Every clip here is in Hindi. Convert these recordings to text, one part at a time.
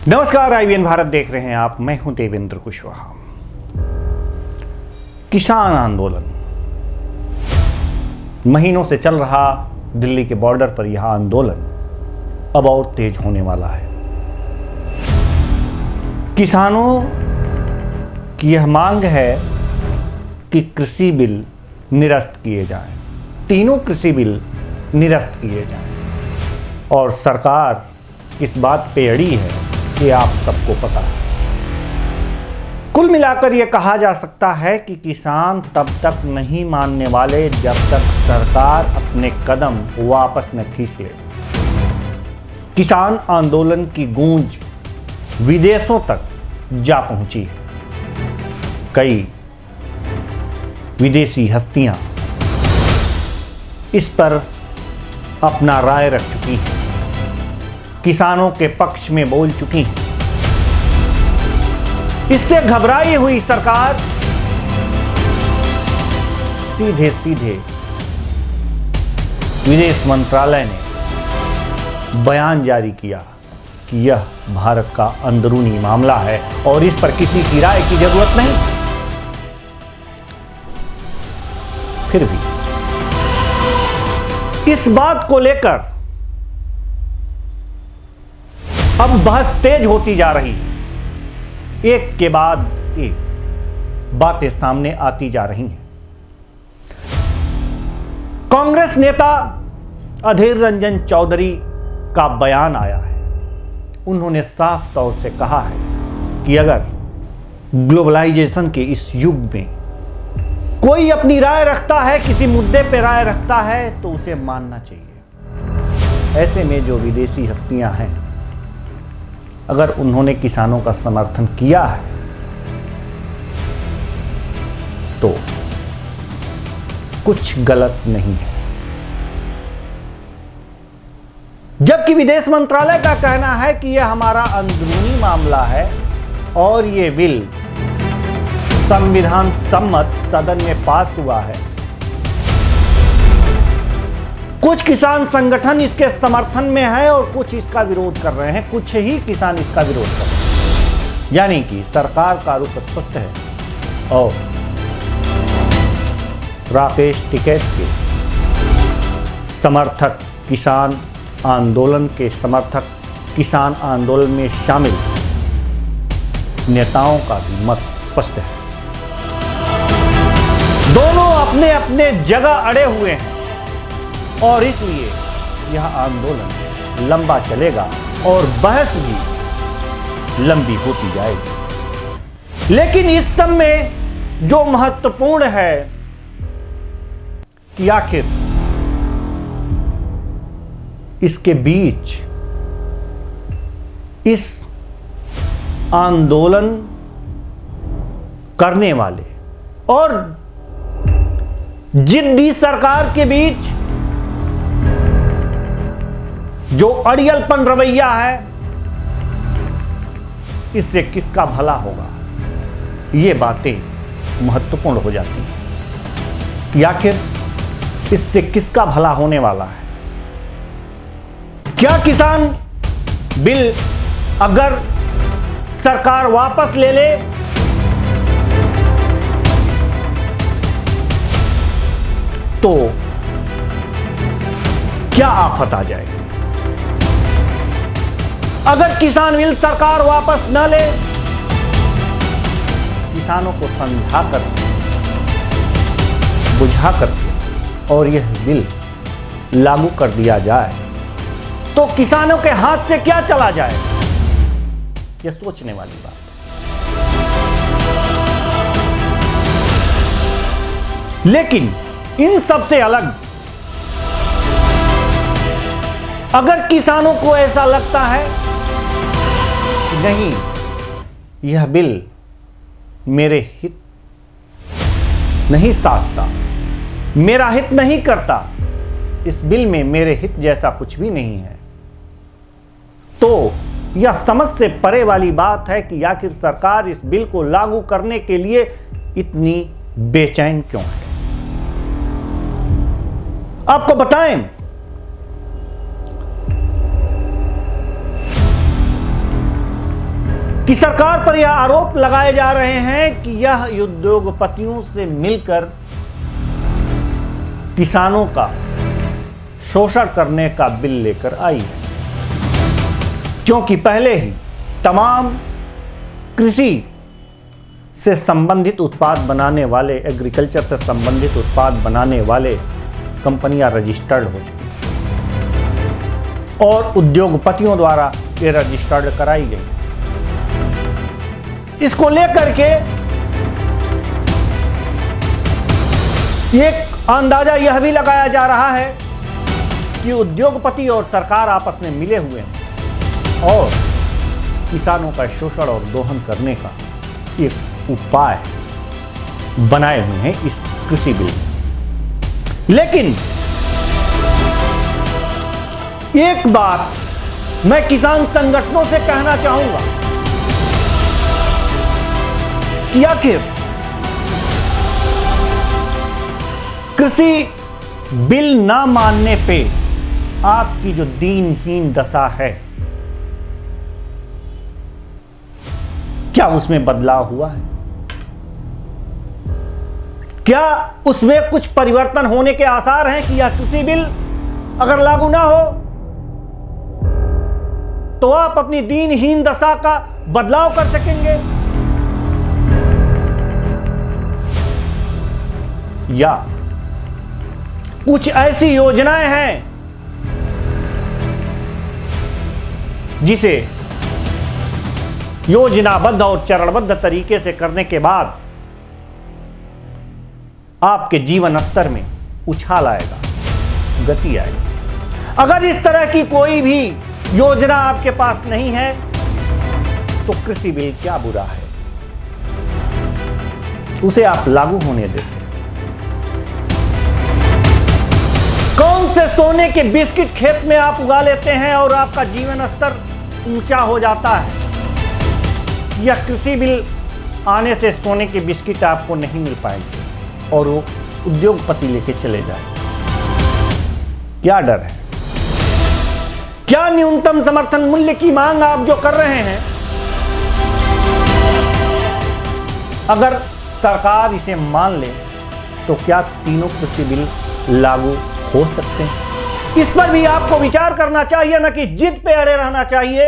नमस्कार, IBN भारत देख रहे हैं आप। मैं हूं देवेंद्र कुशवाहा। किसान आंदोलन महीनों से चल रहा दिल्ली के बॉर्डर पर यह आंदोलन अब और तेज होने वाला है। किसानों की यह मांग है कि कृषि बिल निरस्त किए जाएं, तीनों कृषि बिल निरस्त किए जाएं और सरकार इस बात पे अड़ी है कि आप सबको पता है। कुल मिलाकर यह कहा जा सकता है कि किसान तब तक नहीं मानने वाले जब तक सरकार अपने कदम वापस न खींच ले। किसान आंदोलन की गूंज विदेशों तक जा पहुंची है। कई विदेशी हस्तियां इस पर अपना राय रख चुकी हैं, किसानों के पक्ष में बोल चुकी हैं। इससे घबराई हुई सरकार सीधे सीधे विदेश मंत्रालय ने बयान जारी किया कि यह भारत का अंदरूनी मामला है और इस पर किसी की राय की जरूरत नहीं। फिर भी इस बात को लेकर अब बहस तेज होती जा रही है। एक के बाद एक बातें सामने आती जा रही हैं। कांग्रेस नेता अधीर रंजन चौधरी का बयान आया है। उन्होंने साफ तौर से कहा है कि अगर ग्लोबलाइजेशन के इस युग में कोई अपनी राय रखता है, किसी मुद्दे पर राय रखता है, तो उसे मानना चाहिए। ऐसे में जो विदेशी हस्तियां हैं, अगर उन्होंने किसानों का समर्थन किया है तो कुछ गलत नहीं है। जबकि विदेश मंत्रालय का कहना है कि यह हमारा अंदरूनी मामला है और यह बिल संविधान सम्मत सदन में पास हुआ है। कुछ किसान संगठन इसके समर्थन में है और कुछ इसका विरोध कर रहे हैं, कुछ ही किसान इसका विरोध कर रहे हैं। यानी कि सरकार का रुख स्पष्ट है और राकेश टिकैत के समर्थक, किसान आंदोलन के समर्थक, किसान आंदोलन में शामिल नेताओं का भी मत स्पष्ट है। दोनों अपने अपने जगह अड़े हुए हैं और इसलिए यह आंदोलन लंबा चलेगा और बहस भी लंबी होती जाएगी। लेकिन इस सब में जो महत्वपूर्ण है कि आखिर इसके बीच इस आंदोलन करने वाले और जिद्दी सरकार के बीच जो अड़ियलपन रवैया है, इससे किसका भला होगा, ये बातें महत्वपूर्ण हो जाती हैं कि आखिर इससे किसका भला होने वाला है। क्या किसान बिल अगर सरकार वापस ले ले तो क्या आफत आ जाएगी? अगर किसान बिल सरकार वापस न ले, किसानों को समझा कर, बुझा कर और यह बिल लागू कर दिया जाए तो किसानों के हाथ से क्या चला जाए, यह सोचने वाली बात है। लेकिन इन सब से अलग, अगर किसानों को ऐसा लगता है नहीं, यह बिल मेरे हित नहीं साधता, मेरा हित नहीं करता, इस बिल में मेरे हित जैसा कुछ भी नहीं है, तो यह समझ से परे वाली बात है कि आखिर सरकार इस बिल को लागू करने के लिए इतनी बेचैन क्यों है। आपको बताएं, कि सरकार पर यह आरोप लगाए जा रहे हैं कि यह उद्योगपतियों से मिलकर किसानों का शोषण करने का बिल लेकर आई है, क्योंकि पहले ही तमाम कृषि से संबंधित उत्पाद बनाने वाले, एग्रीकल्चर से संबंधित उत्पाद बनाने वाले कंपनियां रजिस्टर्ड हो चुकी और उद्योगपतियों द्वारा ये रजिस्टर्ड कराई गई। इसको लेकर के एक अंदाजा यह भी लगाया जा रहा है कि उद्योगपति और सरकार आपस में मिले हुए हैं और किसानों का शोषण और दोहन करने का एक उपाय बनाए हुए हैं इस कृषि बिल में। लेकिन एक बात मैं किसान संगठनों से कहना चाहूंगा कि आखिर कृषि बिल ना मानने पे आपकी जो दीनहीन दशा है, क्या उसमें बदलाव हुआ है? क्या उसमें कुछ परिवर्तन होने के आसार हैं कि यह कृषि बिल अगर लागू ना हो तो आप अपनी दीनहीन दशा का बदलाव कर सकेंगे? या कुछ ऐसी योजनाएं हैं जिसे योजनाबद्ध और चरणबद्ध तरीके से करने के बाद आपके जीवन स्तर में उछाल आएगा, गति आएगी। अगर इस तरह की कोई भी योजना आपके पास नहीं है तो कृषि बिल क्या बुरा है, उसे आप लागू होने देते। कौन से सोने के बिस्किट खेत में आप उगा लेते हैं और आपका जीवन स्तर ऊंचा हो जाता है? यह कृषि बिल आने से सोने के बिस्किट आपको नहीं मिल पाएंगे और वो उद्योगपति लेके चले जाए। क्या डर है? क्या न्यूनतम समर्थन मूल्य की मांग आप जो कर रहे हैं, अगर सरकार इसे मान ले तो क्या तीनों कृषि बिल लागू हो सकते हैं? इस पर भी आपको विचार करना चाहिए, न कि जिद पे अड़े रहना चाहिए।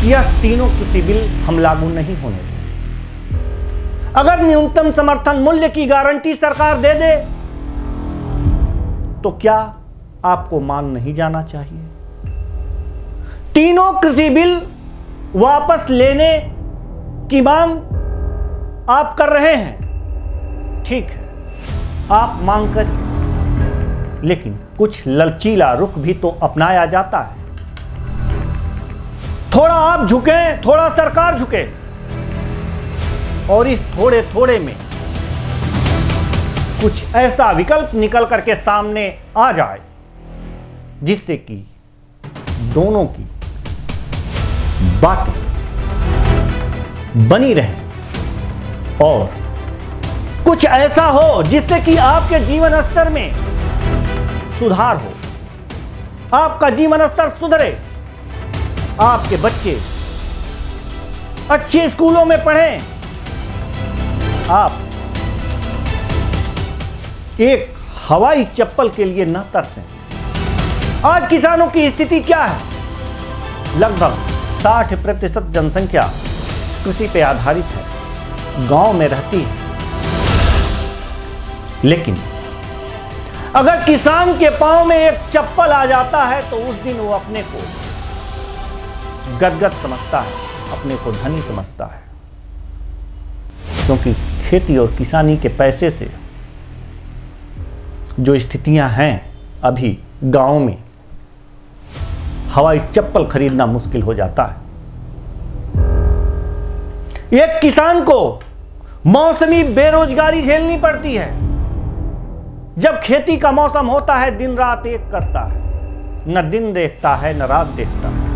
यह तीनों कृषि बिल हम लागू नहीं होने देंगे। अगर न्यूनतम समर्थन मूल्य की गारंटी सरकार दे दे तो क्या आपको मान नहीं जाना चाहिए? तीनों कृषि बिल वापस लेने की मांग आप कर रहे हैं, ठीक है, आप मांग करिए, लेकिन कुछ लचीला रुख भी तो अपनाया जाता है। थोड़ा आप झुके, थोड़ा सरकार झुके और इस थोड़े थोड़े में कुछ ऐसा विकल्प निकल करके सामने आ जाए जिससे कि दोनों की बातें बनी रहें और कुछ ऐसा हो जिससे कि आपके जीवन स्तर में सुधार हो, आपका जीवन स्तर सुधरे, आपके बच्चे अच्छे स्कूलों में पढ़ें, आप एक हवाई चप्पल के लिए न तरसें। आज किसानों की स्थिति क्या है? लगभग 60% जनसंख्या कृषि पे आधारित है, गांव में रहती है। लेकिन अगर किसान के पांव में एक चप्पल आ जाता है तो उस दिन वो अपने को गदगद समझता है, अपने को धनी समझता है, क्योंकि खेती और किसानी के पैसे से जो स्थितियां हैं अभी गांव में, हवाई चप्पल खरीदना मुश्किल हो जाता है। एक किसान को मौसमी बेरोजगारी झेलनी पड़ती है। जब खेती का मौसम होता है दिन रात एक करता है, न दिन देखता है न रात देखता है,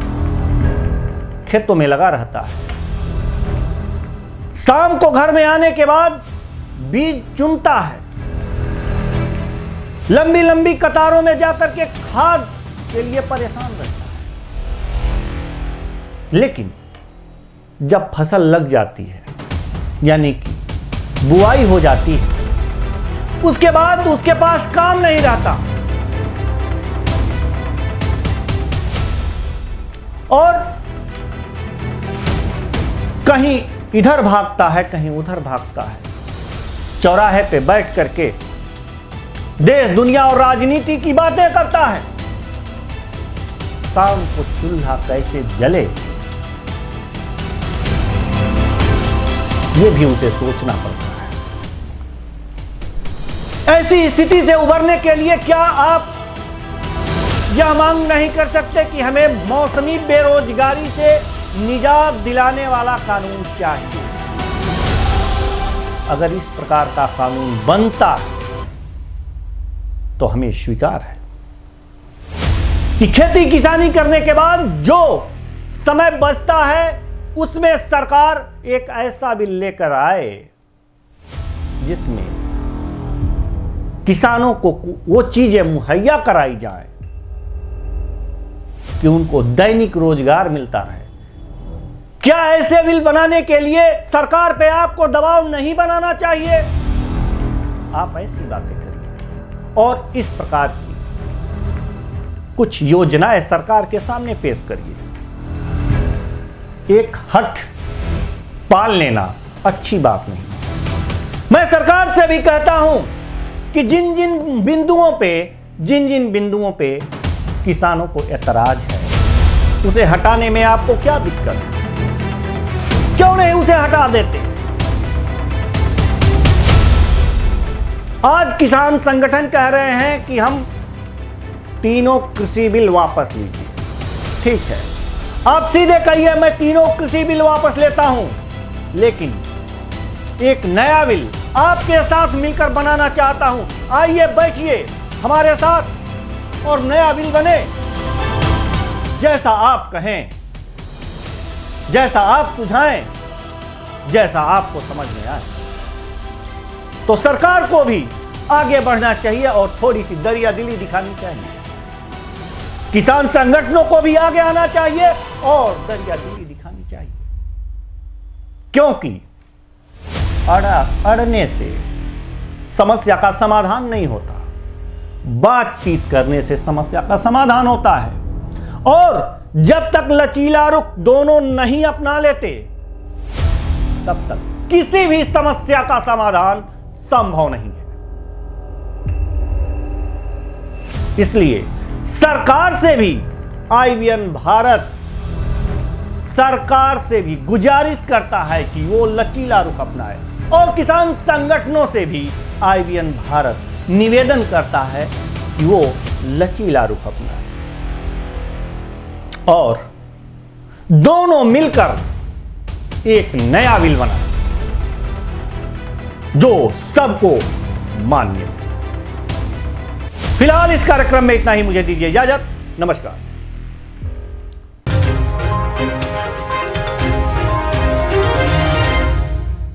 खेतों में लगा रहता है। शाम को घर में आने के बाद बीज चुनता है, लंबी लंबी कतारों में जाकर के खाद के लिए परेशान रहता है। लेकिन जब फसल लग जाती है, यानी कि बुआई हो जाती है, उसके बाद उसके पास काम नहीं रहता और कहीं इधर भागता है, कहीं उधर भागता है। चौराहे पे बैठ करके देश, दुनिया और राजनीति की बातें करता है। शाम को चूल्हा कैसे जले, ये भी उसे सोचना पड़ता है। ऐसी स्थिति से उबरने के लिए क्या आप यह मांग नहीं कर सकते कि हमें मौसमी बेरोजगारी से निजात दिलाने वाला कानून चाहिए? अगर इस प्रकार का कानून बनता है तो हमें स्वीकार है कि खेती किसानी करने के बाद जो समय बचता है उसमें सरकार एक ऐसा बिल लेकर आए जिसमें किसानों को वो चीजें मुहैया कराई जाए कि उनको दैनिक रोजगार मिलता रहे। क्या ऐसे बिल बनाने के लिए सरकार पे आपको दबाव नहीं बनाना चाहिए? आप ऐसी बातें करिए और इस प्रकार की कुछ योजनाएं सरकार के सामने पेश करिए। एक हठ पाल लेना अच्छी बात नहीं। मैं सरकार से भी कहता हूं कि जिन जिन बिंदुओं पे किसानों को एतराज है, उसे हटाने में आपको क्या दिक्कत है? क्यों नहीं उसे हटा देते? आज किसान संगठन कह रहे हैं कि हम तीनों कृषि बिल वापस लीजिए। ठीक है, आप सीधे कहिए मैं तीनों कृषि बिल वापस लेता हूं, लेकिन एक नया बिल आपके साथ मिलकर बनाना चाहता हूं। आइए बैठिए हमारे साथ और नया बिल बने। जैसा आप कहें, जैसा आप सुझाएं, जैसा आपको समझ में आए। तो सरकार को भी आगे बढ़ना चाहिए और थोड़ी सी दरियादिली दिखानी चाहिए। किसान संगठनों को भी आगे आना चाहिए और दरियादिली दिखानी चाहिए, क्योंकि अड़ने से समस्या का समाधान नहीं होता, बातचीत करने से समस्या का समाधान होता है। और जब तक लचीला रुख दोनों नहीं अपना लेते, तब तक किसी भी समस्या का समाधान संभव नहीं है। इसलिए सरकार से भी IBN भारत सरकार से भी गुजारिश करता है कि वो लचीला रुख अपनाए और किसान संगठनों से भी IBN भारत निवेदन करता है कि वो लचीला रुख अपनाए और दोनों मिलकर एक नया बिल बनाए जो सबको मान्य हो। फिलहाल इस कार्यक्रम में इतना ही। मुझे दीजिए इजाजत। नमस्कार।